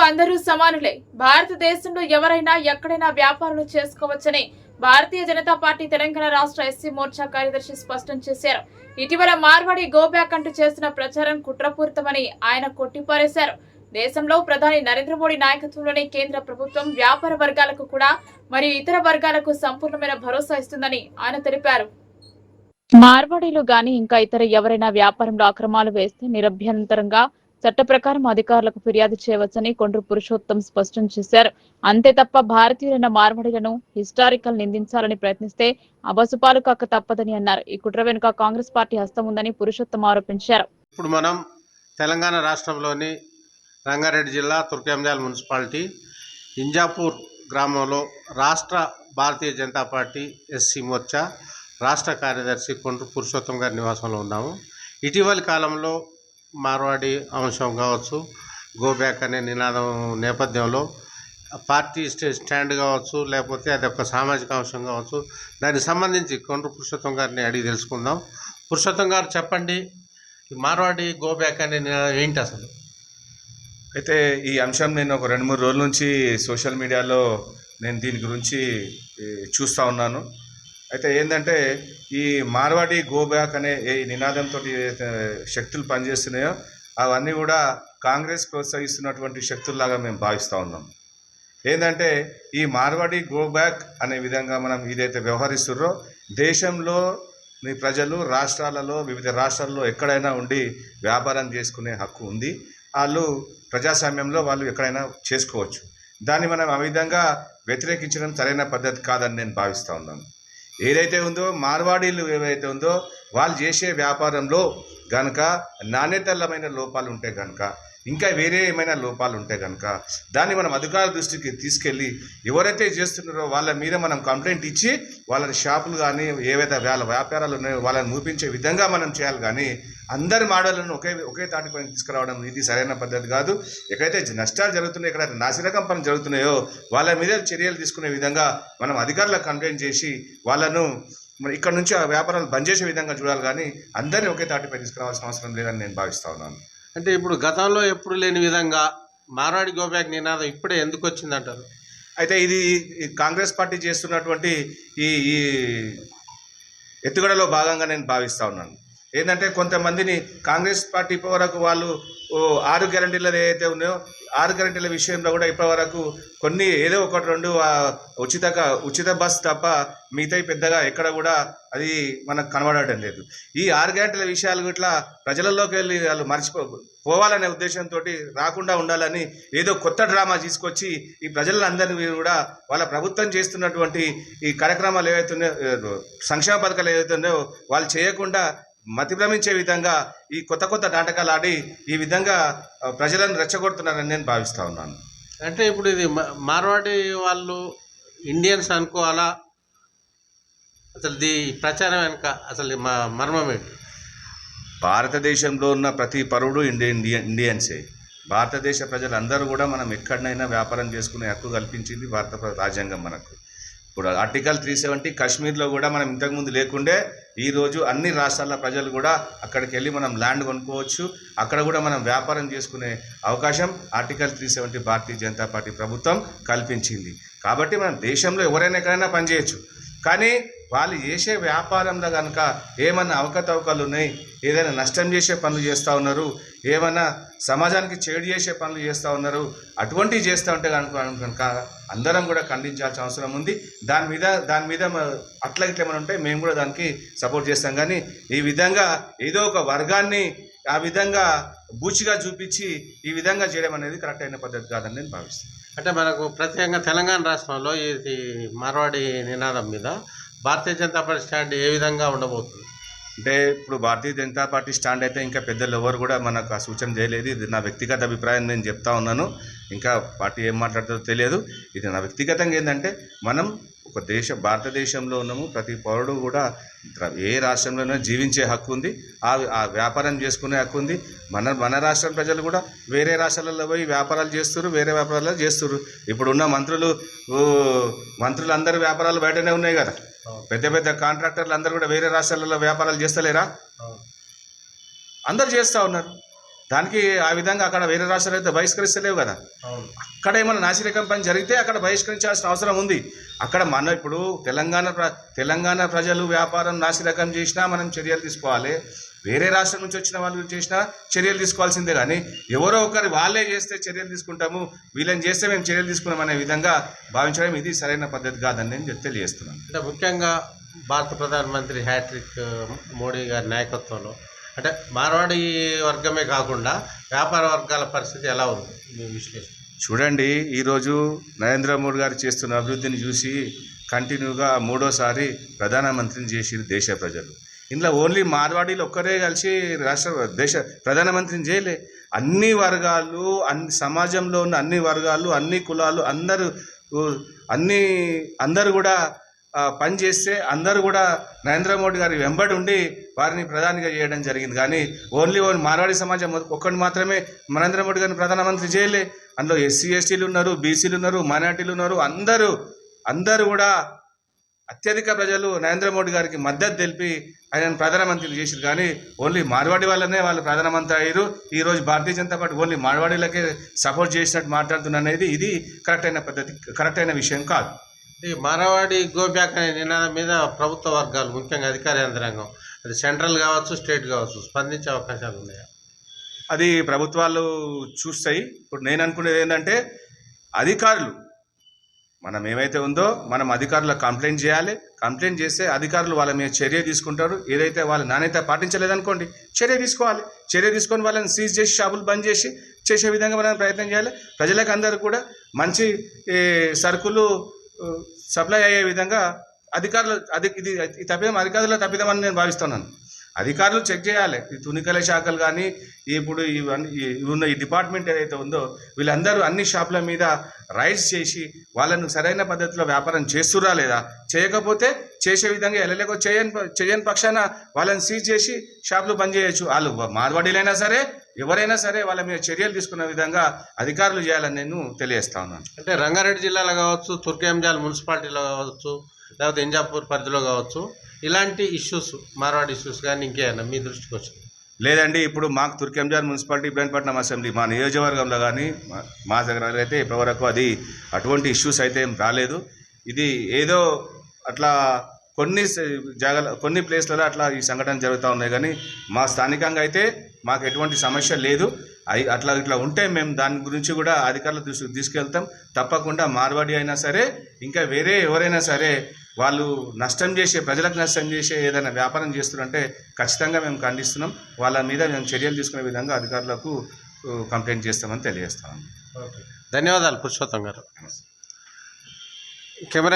అందరూ సమానులే. భారతదేశంలో ఎవరైనా ఎక్కడైనా వ్యాపారాలు చేసుకోవచ్చని భారతీయ జనతా పార్టీ తెలంగాణ రాష్ట్ర ఎస్సీ మోర్చా కార్యదర్శి స్పష్టం చేశారు. ఇటీవల మార్వాడి గోబ్యాక్ అంటూ చేస్తున్న ప్రచారం కుట్రపూరితమని ఆయన కొట్టిపారేశారు. దేశంలో ప్రధాని నరేంద్ర మోడీ నాయకత్వంలోని కేంద్ర ప్రభుత్వం వ్యాపార వర్గాలకు కూడా మరియు ఇతర వర్గాలకు సంపూర్ణమైన భరోసా ఇస్తుందని ఆయన తెలిపారు. మార్వాడీలు గాని ఇంకా ఇతర ఎవరైనా వ్యాపారంలో అక్రమాలు వేస్తే నిరభ్యంతరంగా చట్ట ప్రకారం అధికారులకు ఫిర్యాదు చేయవచ్చని కొండ్రు పురుషోత్తం స్పష్టం చేశారు. అంతే తప్ప భారతీయులైన మార్వాడీలను హిస్టారికల్ నిందించాలని ప్రయత్నిస్తే అబసుపాలు కాక తప్పదని అన్నారు. ఈ కుట్ర వెనుక కాంగ్రెస్ పార్టీ హస్తం ఉందని పురుషోత్తం ఆరోపించారు. ఇప్పుడు మనం తెలంగాణ రాష్ట్రంలోని రంగారెడ్డి జిల్లా తుర్కంజాల్ మున్సిపాలిటీ ఇంజాపూర్ గ్రామంలో రాష్ట్ర భారతీయ జనతా పార్టీ ఎస్సీ మోర్చా రాష్ట్ర కార్యదర్శి కొండ్రు పురుషోత్తం గారి నివాసంలో ఉన్నాము. ఇటీవలి కాలంలో మార్వాడి అంశం కావచ్చు, గోబ్యాక్ అనే నినాదం నేపథ్యంలో పార్టీ స్టాండ్ కావచ్చు, లేకపోతే అది ఒక సామాజిక అంశం కావచ్చు, దానికి సంబంధించి కొండ్రు పురుషోత్తం గారిని అడిగి తెలుసుకుందాం. పురుషోత్తం గారు చెప్పండి, మార్వాడి గోబ్యాక్ అనే నినాదం ఏంటి అసలు? అయితే ఈ అంశం నేను ఒక 2-3 రోజుల నుంచి సోషల్ మీడియాలో నేను దీని గురించి చూస్తూ ఉన్నాను. అయితే ఏంటంటే ఈ మార్వాడి గోబ్యాక్ అనే ఈ నినాదంతో శక్తులు పనిచేస్తున్నాయో అవన్నీ కూడా కాంగ్రెస్ ప్రోత్సహిస్తున్నటువంటి శక్తుల్లాగా మేము భావిస్తూ ఉన్నాం. ఏంటంటే ఈ మార్వాడి గోబ్యాక్ అనే విధంగా మనం ఏదైతే వ్యవహరిస్తున్నారో దేశంలో ప్రజలు రాష్ట్రాలలో వివిధ రాష్ట్రాల్లో ఎక్కడైనా ఉండి వ్యాపారం చేసుకునే హక్కు ఉంది. వాళ్ళు ప్రజాస్వామ్యంలో వాళ్ళు ఎక్కడైనా చేసుకోవచ్చు. దాన్ని మనం ఆ విధంగా వ్యతిరేకించడం సరైన పద్ధతి కాదని నేను భావిస్తూ ఉన్నాను. ఏదైతే ఉందో మార్వాడీలు ఏవైతే ఉందో వాళ్ళు చేసే వ్యాపారంలో కనుక నాణ్యతలమైన లోపాలు ఉంటే కనుక, ఇంకా వేరే ఏమైనా లోపాలు ఉంటే కనుక దాన్ని మనం అధికారుల దృష్టికి తీసుకెళ్ళి ఎవరైతే చేస్తున్నారో వాళ్ళ మీద మనం కంప్లైంట్ ఇచ్చి వాళ్ళ షాపులు కానీ ఏవైతే వాళ్ళ వ్యాపారాలు ఉన్నాయో వాళ్ళని మూపించే విధంగా మనం చేయాలి. కానీ అందరి మాడలను ఒకే తాటిపైన తీసుకురావడం ఇది సరైన పద్ధతి కాదు. ఎక్కడైతే నష్టాలు జరుగుతున్నాయో, ఎక్కడైతే నాసిరకం పనులు జరుగుతున్నాయో వాళ్ళ మీద చర్యలు తీసుకునే విధంగా మనం అధికారులకు కంప్లైంట్ చేసి వాళ్ళను ఇక్కడ నుంచి ఆ వ్యాపారాలు బంద్ చేసే విధంగా చూడాలి. కానీ అందరినీ ఒకే తాటిపై తీసుకురావాల్సిన అవసరం లేదని నేను భావిస్తూ ఉన్నాను. అంటే ఇప్పుడు గతంలో ఎప్పుడు లేని విధంగా మార్వాడి గోబ్యాక్ నినాదం ఇప్పుడే ఎందుకు వచ్చిందంటారు? అయితే ఇది కాంగ్రెస్ పార్టీ చేస్తున్నటువంటి ఈ ఎత్తుగడలో భాగంగా నేను భావిస్తూ ఉన్నాను. ఏంటంటే కొంతమందిని కాంగ్రెస్ పార్టీ ఇప్పటివరకు వాళ్ళు 6 గ్యారెంటీలు ఏదైతే ఉన్నాయో 6 గ్యారెంటీల విషయంలో కూడా ఇప్పటివరకు కొన్ని ఏదో 1-2 ఉచిత బస్ తప్ప మిగతాయి పెద్దగా ఎక్కడ కూడా అది మనకు కనబడటం లేదు. ఈ 6 గ్యారెంటీల విషయాలు ఇట్లా ప్రజలలోకి వెళ్ళి వాళ్ళు పోవాలనే ఉద్దేశంతో రాకుండా ఉండాలని ఏదో కొత్త డ్రామా తీసుకొచ్చి ఈ ప్రజలందరినీ కూడా వాళ్ళ ప్రభుత్వం చేస్తున్నటువంటి ఈ కార్యక్రమాలు ఏవైతే ఉన్నాయో, సంక్షేమ పథకాలు ఏవైతే ఉన్నాయో వాళ్ళు చేయకుండా మతిభ్రమించే విధంగా ఈ కొత్త నాటకాలు ఆడి ఈ విధంగా ప్రజలను రెచ్చగొడుతున్నారని నేను భావిస్తూ ఉన్నాను. అంటే ఇప్పుడు ఇది మార్వాడి వాళ్ళు ఇండియన్స్ అనుకోవాలా? అసలు ఈ ప్రచారం వెనుక అసలు మర్మం ఏంటి? భారతదేశంలో ఉన్న ప్రతి పౌరుడు ఇండియన్సే. భారతదేశ ప్రజలందరూ కూడా మనం ఎక్కడైనా వ్యాపారం చేసుకునే హక్కు కల్పించింది భారత రాజ్యాంగం మనకు. ఇప్పుడు ఆర్టికల్ 370 కాశ్మీర్లో కూడా మనం ఇంతకుముందు లేకుండే ఈరోజు అన్ని రాష్ట్రాల ప్రజలు కూడా అక్కడికి వెళ్ళి మనం ల్యాండ్ కొనుక్కోవచ్చు. అక్కడ కూడా మనం వ్యాపారం చేసుకునే అవకాశం ఆర్టికల్ 370 భారతీయ జనతా పార్టీ ప్రభుత్వం కల్పించింది. కాబట్టి మనం దేశంలో ఎవరైనా ఎక్కడైనా పనిచేయచ్చు. కానీ వాళ్ళు చేసే వ్యాపారంలో కనుక ఏమన్నా అవకతవకలు ఉన్నాయి, ఏదైనా నష్టం చేసే పనులు చేస్తూ ఉన్నారు, ఏమన్నా సమాజానికి చేడు చేసే పనులు చేస్తూ ఉన్నారు, అటువంటివి చేస్తూ ఉంటే కనుక అందరం కూడా ఖండించాల్సిన అవసరం ఉంది. దాని మీద అట్లా ఏమైనా ఉంటే మేము కూడా దానికి సపోర్ట్ చేస్తాం. కానీ ఈ విధంగా ఏదో ఒక వర్గాన్ని ఆ విధంగా బూచిగా చూపించి ఈ విధంగా చేయడం అనేది కరెక్ట్ అయిన పద్ధతి కాదని నేను భావిస్తాను. అంటే మనకు ప్రత్యేకంగా తెలంగాణ రాష్ట్రంలో ఇది మార్వాడి నినాదం మీద భారతీయ జనతా పార్టీ స్టాండ్ ఏ విధంగా ఉండబోతుంది? అంటే ఇప్పుడు భారతీయ జనతా పార్టీ స్టాండ్ అయితే ఇంకా పెద్దలు ఎవరు కూడా మనకు ఆ సూచన చేయలేదు. ఇది నా వ్యక్తిగత అభిప్రాయం నేను చెప్తా ఉన్నాను. ఇంకా పార్టీ ఏం మాట్లాడుతుందో తెలియదు. ఇది నా వ్యక్తిగతంగా ఏంటంటే మనం ఒక భారతదేశంలో ఉన్నాము. ప్రతి పౌరుడు కూడా ఏ రాష్ట్రంలోనైనా జీవించే హక్కు ఉంది, ఆ వ్యాపారం చేసుకునే హక్కు ఉంది. మన రాష్ట్రం ప్రజలు కూడా వేరే రాష్ట్రాలలో పోయి వ్యాపారాలు చేస్తున్నారు, వేరే వ్యాపారాలు చేస్తున్నారు. ఇప్పుడున్న మంత్రులందరూ వ్యాపారాలు బయటనే ఉన్నాయి కదా. పెద్ద కాంట్రాక్టర్లు అందరూ కూడా వేరే రాష్ట్రాలలో వ్యాపారాలు చేస్తలేరా? అందరు చేస్తూ ఉన్నారు. దానికి ఆ విధంగా అక్కడ వేరే రాష్ట్రాలు అయితే బహిష్కరిస్తలేవు కదా. అవును. అక్కడ ఏమైనా నాసిరకం పని జరిగితే అక్కడ బహిష్కరించాల్సిన అవసరం ఉంది. అక్కడ మన ఇప్పుడు తెలంగాణ ప్రజలు వ్యాపారం నాసిరకం చేసినా మనం చర్యలు తీసుకోవాలి. వేరే రాష్ట్రం నుంచి వచ్చిన వాళ్ళు చేసినా చర్యలు తీసుకోవాల్సిందే. కానీ ఎవరో ఒకరు వాళ్ళే చేస్తే చర్యలు తీసుకుంటాము, వీళ్ళని చేస్తే మేము చర్యలు తీసుకున్నాం అనే విధంగా భావించడం ఇది సరైన పద్ధతి కాదని నేను తెలియజేస్తున్నాను. అంటే ముఖ్యంగా భారత ప్రధానమంత్రి హ్యాట్రిక్ మోడీ గారి నాయకత్వంలో అంటే మార్వాడి వర్గమే కాకుండా వ్యాపార వర్గాల పరిస్థితి ఎలా ఉంది మీ విశ్లేషణ? చూడండి, ఈరోజు నరేంద్ర మోడీ గారు చేస్తున్న అభివృద్ధిని చూసి కంటిన్యూగా 3వ సారి ప్రధానమంత్రిని చేసి దేశ ప్రజలు. ఇందులో ఓన్లీ మార్వాడీలు ఒక్కరే కలిసి దేశ ప్రధానమంత్రిని చేయలే. అన్ని వర్గాలు, సమాజంలో ఉన్న అన్ని వర్గాలు, అన్ని కులాలు అందరూ కూడా పనిచేస్తే అందరూ కూడా నరేంద్ర మోడీ గారి వెంబడి ఉండి వారిని ప్రధానిగా చేయడం జరిగింది. కానీ ఓన్లీ మార్వాడి సమాజం ఒక్కటి మాత్రమే నరేంద్ర మోడీ గారిని ప్రధానమంత్రి చేయలే. అందులో ఎస్సీ ఎస్టీలు ఉన్నారు, బీసీలు ఉన్నారు, మైనార్టీలు ఉన్నారు. అందరూ కూడా అత్యధిక ప్రజలు నరేంద్ర మోడీ గారికి మద్దతు తెలిపి ఆయనను ప్రధానమంత్రి చేశారు. కానీ ఓన్లీ మార్వాడి వాళ్ళనే వాళ్ళు ప్రధానమంత్రి అయ్యారు. ఈరోజు Bharatiya Janata party only మార్వాడీలకే support చేసినట్టు మాట్లాడుతున్నది ఇది కరెక్ట్ అయిన పద్ధతి, కరెక్ట్ అయిన విషయం కాదు. ఈ మార్వాడి గో బ్యాక్ అనే నినాదం మీద ప్రభుత్వ వర్గాలు ముఖ్యంగా అధికార యంత్రాంగం అది సెంట్రల్ కావచ్చు, స్టేట్ కావచ్చు స్పందించే అవకాశాలు ఉన్నాయా? అది ప్రభుత్వాలు చూస్తాయి. ఇప్పుడు నేను అనుకునేది ఏంటంటే అధికారులు మనం ఏమైతే ఉందో మనం అధికారులకు కంప్లైంట్ చేయాలి. కంప్లైంట్ చేస్తే అధికారులు వాళ్ళ మీద చర్య తీసుకుంటారు. ఏదైతే వాళ్ళ నాణ్యత పాటించలేదనుకోండి చర్య తీసుకోవాలి. చర్య తీసుకొని వాళ్ళని సీజ్ చేసి షాపులు బంద్ చేసే విధంగా మనం ప్రయత్నం చేయాలి. ప్రజలకు అందరూ కూడా మంచి సరుకులు సప్లై అయ్యే విధంగా అధికారులు ఇది తప్పిదం అధికారుల తప్పిదమని నేను భావిస్తున్నాను. అధికారులు చెక్ చేయాలి. ఈ తునికల శాఖలు కానీ ఇప్పుడు ఉన్న ఈ డిపార్ట్మెంట్ ఏదైతే ఉందో వీళ్ళందరూ అన్ని షాపుల మీద రైడ్స్ చేసి వాళ్ళను సరైన పద్ధతిలో వ్యాపారం చేస్తురా లేదా, చేయకపోతే చేసే విధంగా ఎల్లలేకో చేయని పక్షాన వాళ్ళని సీజ్ చేసి షాపులు బంద్ చేయొచ్చు. వాళ్ళు మార్వాడీలైనా సరే ఎవరైనా సరే వాళ్ళ మీద చర్యలు తీసుకున్న విధంగా అధికారులు చేయాలని నేను తెలియజేస్తా ఉన్నాను. అంటే రంగారెడ్డి జిల్లాలో కావచ్చు, తుర్కేంజాల్ మున్సిపాలిటీలో కావచ్చు, లేకపోతే ఇంజాపూర్ పరిధిలో కావచ్చు ఇలాంటి ఇష్యూస్ మార్వాడి ఇష్యూస్ కానీ ఇంకేమైనా మీ దృష్టికి వచ్చింది? లేదండి, ఇప్పుడు మాకు తుర్కేంజాల్ మున్సిపాలిటీ ఇబ్రాహీంపట్నం అసెంబ్లీ మా నియోజకవర్గంలో కానీ మా దగ్గర అయితే ఇప్పటివరకు అది అటువంటి ఇష్యూస్ అయితే ఏం రాలేదు. ఇది ఏదో అట్లా కొన్ని ప్లేస్లలో అట్లా ఈ సంఘటన జరుగుతూ ఉన్నాయి. కానీ మా స్థానికంగా అయితే మాకు ఎటువంటి సమస్య లేదు. ఇట్లా ఉంటే మేము దాని గురించి కూడా అధికారుల దృష్టికి తీసుకెళ్తాం. తప్పకుండా మార్వాడి అయినా సరే ఇంకా వేరే ఎవరైనా సరే వాళ్ళు ప్రజలకు నష్టం చేసే ఏదైనా వ్యాపారం చేస్తున్నారంటే ఖచ్చితంగా మేము ఖండిస్తున్నాం. వాళ్ళ మీద మేము చర్యలు తీసుకునే విధంగా అధికారులకు కంప్లైంట్ చేస్తామని తెలియజేస్తాం. ధన్యవాదాలు పురుషోత్తం గారు. కెమెరా